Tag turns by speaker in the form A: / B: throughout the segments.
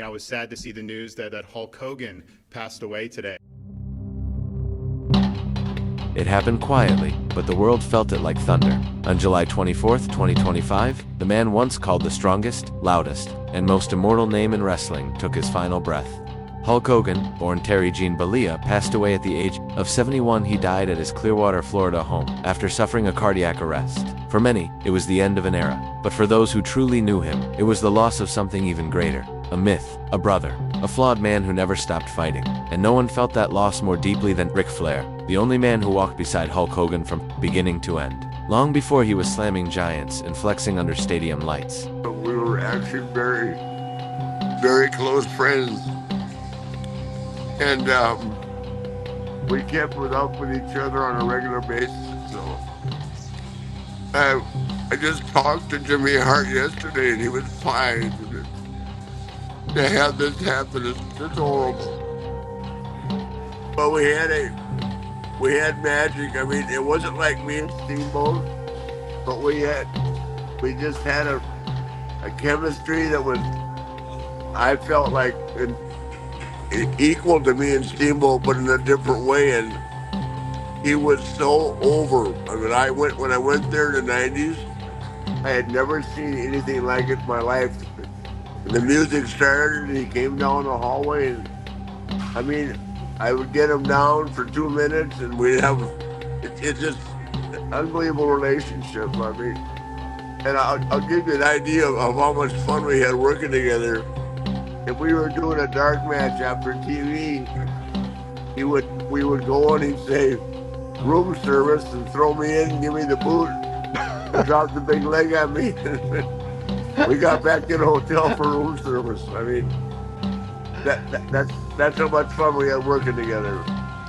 A: I was sad to see the news that Hulk Hogan passed away today.
B: It happened quietly, but the world felt it like thunder. On July 24th, 2025, the man once called the strongest, loudest, and most immortal name in wrestling took his final breath. Hulk Hogan, born Terry Gene Bollea, passed away at the age of 71. He died at his Clearwater, Florida home after suffering a cardiac arrest. For many, it was the end of an era, but for those who truly knew him, it was the loss of something even greater. A myth, a brother, a flawed man who never stopped fighting. And no one felt that loss more deeply than Ric Flair, the only man who walked beside Hulk Hogan from beginning to end, long before he was slamming giants and flexing under stadium lights.
C: We were actually very, very close friends. And we kept it up with each other on a regular basis. So I just talked to Jimmy Hart yesterday, and he was fine. To have this happen is horrible. But we had magic. I mean, it wasn't like me and Steamboat, but we just had a chemistry that was, I felt like equal to me and Steamboat, but in a different way. And he was so over. I mean, when I went there in the '90s, I had never seen anything like it in my life. The music started, and he came down the hallway, and I mean, I would get him down for 2 minutes, and we'd have it's just an unbelievable relationship. I mean, and I'll give you an idea of how much fun we had working together. If we were doing a dark match after TV, we would go and he'd say, "Room service," and throw me in and give me the boot and drop the big leg on me. We got back to the hotel for room service. I mean, that's how much fun we had working together.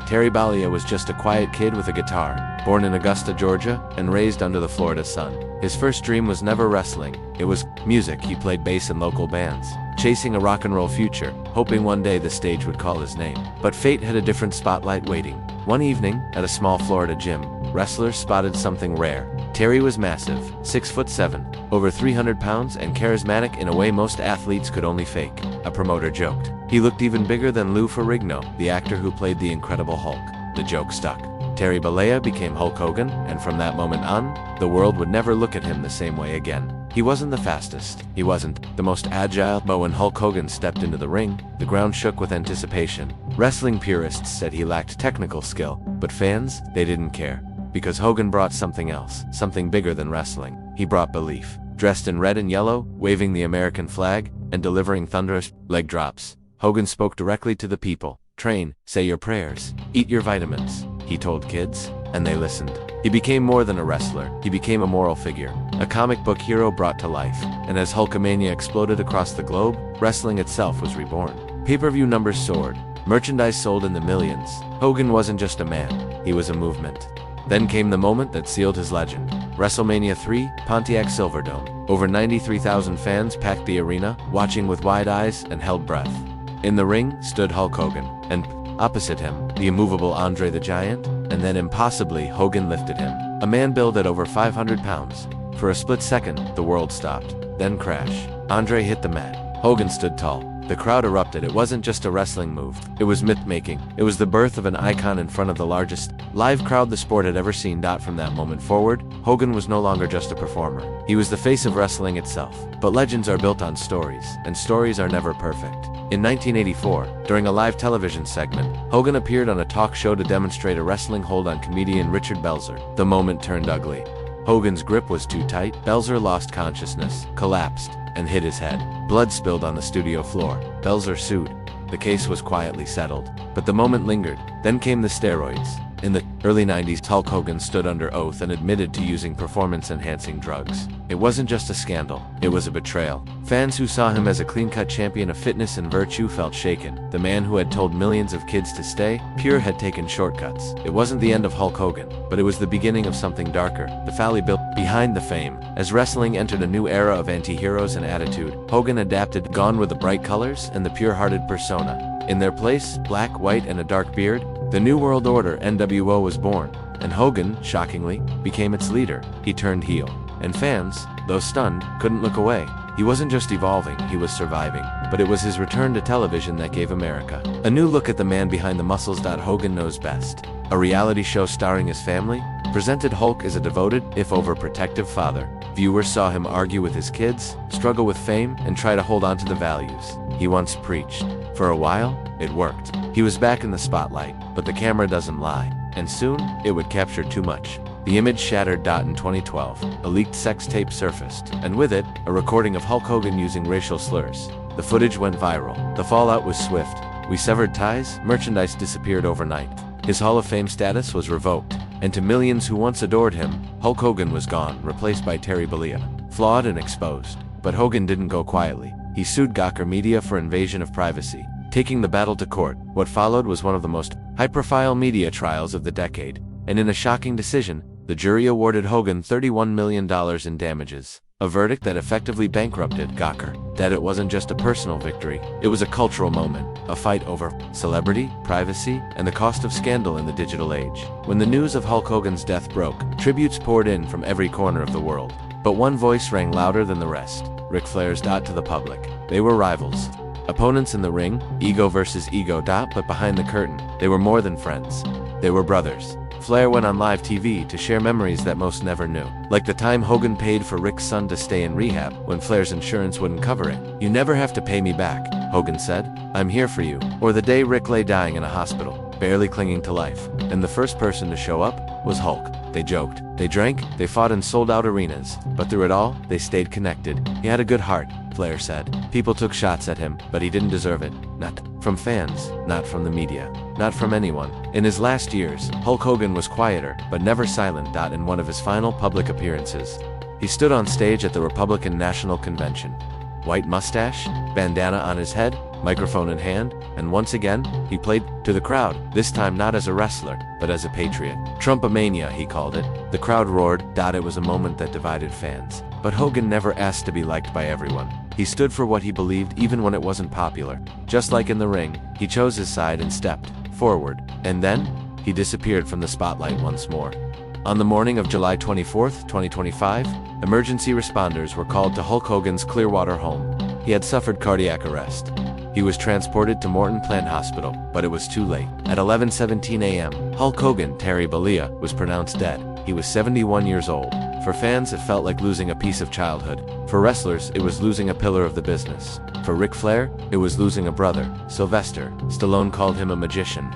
B: Terry Bollea was just a quiet kid with a guitar, born in Augusta, Georgia, and raised under the Florida sun. His first dream was never wrestling, it was music. He played bass in local bands, chasing a rock and roll future, hoping one day the stage would call his name. But fate had a different spotlight waiting. One evening, at a small Florida gym, wrestlers spotted something rare. Terry was massive, 6'7", over 300 pounds, and charismatic in a way most athletes could only fake. A promoter joked. He looked even bigger than Lou Ferrigno, the actor who played the Incredible Hulk. The joke stuck. Terry Bollea became Hulk Hogan, and from that moment on, the world would never look at him the same way again. He wasn't the fastest, he wasn't the most agile, but when Hulk Hogan stepped into the ring, the ground shook with anticipation. Wrestling purists said he lacked technical skill, but fans, they didn't care. Because Hogan brought something else, something bigger than wrestling. He brought belief. Dressed in red and yellow, waving the American flag, and delivering thunderous leg drops, Hogan spoke directly to the people. Train, say your prayers, eat your vitamins, he told kids, and they listened. He became more than a wrestler, he became a moral figure, a comic book hero brought to life. And as Hulkamania exploded across the globe, wrestling itself was reborn. Pay-per-view numbers soared, merchandise sold in the millions. Hogan wasn't just a man, he was a movement. Then came the moment that sealed his legend. WrestleMania 3, Pontiac Silverdome. Over 93,000 fans packed the arena, watching with wide eyes and held breath. In the ring stood Hulk Hogan, and opposite him, the immovable Andre the Giant, and then impossibly, Hogan lifted him. A man billed at over 500 pounds. For a split second, the world stopped. Then crash. Andre hit the mat. Hogan stood tall. The crowd erupted. It wasn't just a wrestling move. It was myth-making. It was the birth of an icon in front of the largest live crowd the sport had ever seen. From that moment forward, Hogan was no longer just a performer. He was the face of wrestling itself. But legends are built on stories, and stories are never perfect. In 1984, during a live television segment, Hogan appeared on a talk show to demonstrate a wrestling hold on comedian Richard Belzer. The moment turned ugly. Hogan's grip was too tight. Belzer lost consciousness, collapsed, and hit his head. Blood spilled on the studio floor. Belzer sued. The case was quietly settled. But the moment lingered. Then came the steroids. In the early 90s, Hulk Hogan stood under oath and admitted to using performance-enhancing drugs. It wasn't just a scandal, it was a betrayal. Fans who saw him as a clean-cut champion of fitness and virtue felt shaken. The man who had told millions of kids to stay pure had taken shortcuts. It wasn't the end of Hulk Hogan, but it was the beginning of something darker. The folly built behind the fame. As wrestling entered a new era of anti-heroes and attitude, Hogan adapted, gone were the bright colors and the pure-hearted persona. In their place, black, white, and a dark beard, the New World Order, NWO, was born, and Hogan, shockingly, became its leader. He turned heel, and fans, though stunned, couldn't look away. He wasn't just evolving, he was surviving. But it was his return to television that gave America a new look at the man behind the muscles. Hogan Knows Best, a reality show starring his family, presented Hulk as a devoted, if overprotective father. Viewers saw him argue with his kids, struggle with fame, and try to hold on to the values he once preached. For a while, it worked. He was back in the spotlight, but the camera doesn't lie, and soon, it would capture too much. The image shattered. In 2012, a leaked sex tape surfaced, and with it, a recording of Hulk Hogan using racial slurs. The footage went viral. The fallout was swift. We severed ties, merchandise disappeared overnight. His Hall of Fame status was revoked, and to millions who once adored him, Hulk Hogan was gone, replaced by Terry Bollea. Flawed and exposed. But Hogan didn't go quietly. He sued Gawker Media for invasion of privacy, taking the battle to court. What followed was one of the most high-profile media trials of the decade, and in a shocking decision, the jury awarded Hogan $31 million in damages, a verdict that effectively bankrupted Gawker. That it wasn't just a personal victory, it was a cultural moment, a fight over celebrity, privacy, and the cost of scandal in the digital age. When the news of Hulk Hogan's death broke, tributes poured in from every corner of the world. But one voice rang louder than the rest: Ric Flair's. To the public, they were rivals, opponents in the ring, ego versus ego. But behind the curtain, they were more than friends. They were brothers. Flair went on live TV to share memories that most never knew. Like the time Hogan paid for Ric's son to stay in rehab when Flair's insurance wouldn't cover it. "You never have to pay me back," Hogan said. "I'm here for you." Or the day Ric lay dying in a hospital, barely clinging to life, and the first person to show up was Hulk. They joked, they drank, they fought in sold-out arenas, but through it all, they stayed connected. He had a good heart, Flair said. People took shots at him, but he didn't deserve it. Not from fans, not from the media, not from anyone. In his last years, Hulk Hogan was quieter, but never silent. In one of his final public appearances, he stood on stage at the Republican National Convention. White mustache, bandana on his head, microphone in hand, and once again, he played to the crowd, this time not as a wrestler, but as a patriot. Trumpamania, he called it. The crowd roared. It was a moment that divided fans. But Hogan never asked to be liked by everyone. He stood for what he believed even when it wasn't popular. Just like in the ring, he chose his side and stepped forward. And then, he disappeared from the spotlight once more. On the morning of July 24, 2025, emergency responders were called to Hulk Hogan's Clearwater home. He had suffered cardiac arrest. He was transported to Morton Plant Hospital, but it was too late. At 11:17 a.m., Hulk Hogan, Terry Bollea, was pronounced dead. He was 71 years old. For fans, it felt like losing a piece of childhood. For wrestlers, it was losing a pillar of the business. For Ric Flair, it was losing a brother. Sylvester Stallone called him a magician.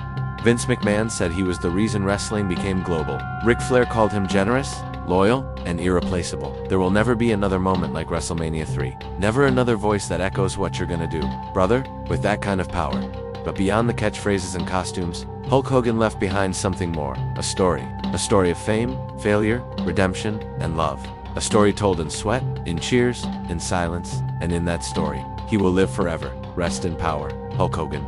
B: Vince McMahon said he was the reason wrestling became global. Ric Flair called him generous, loyal, and irreplaceable. There will never be another moment like WrestleMania 3. Never another voice that echoes what you're gonna do, brother, with that kind of power. But beyond the catchphrases and costumes, Hulk Hogan left behind something more. A story. A story of fame, failure, redemption, and love. A story told in sweat, in cheers, in silence, and in that story, he will live forever. Rest in power, Hulk Hogan.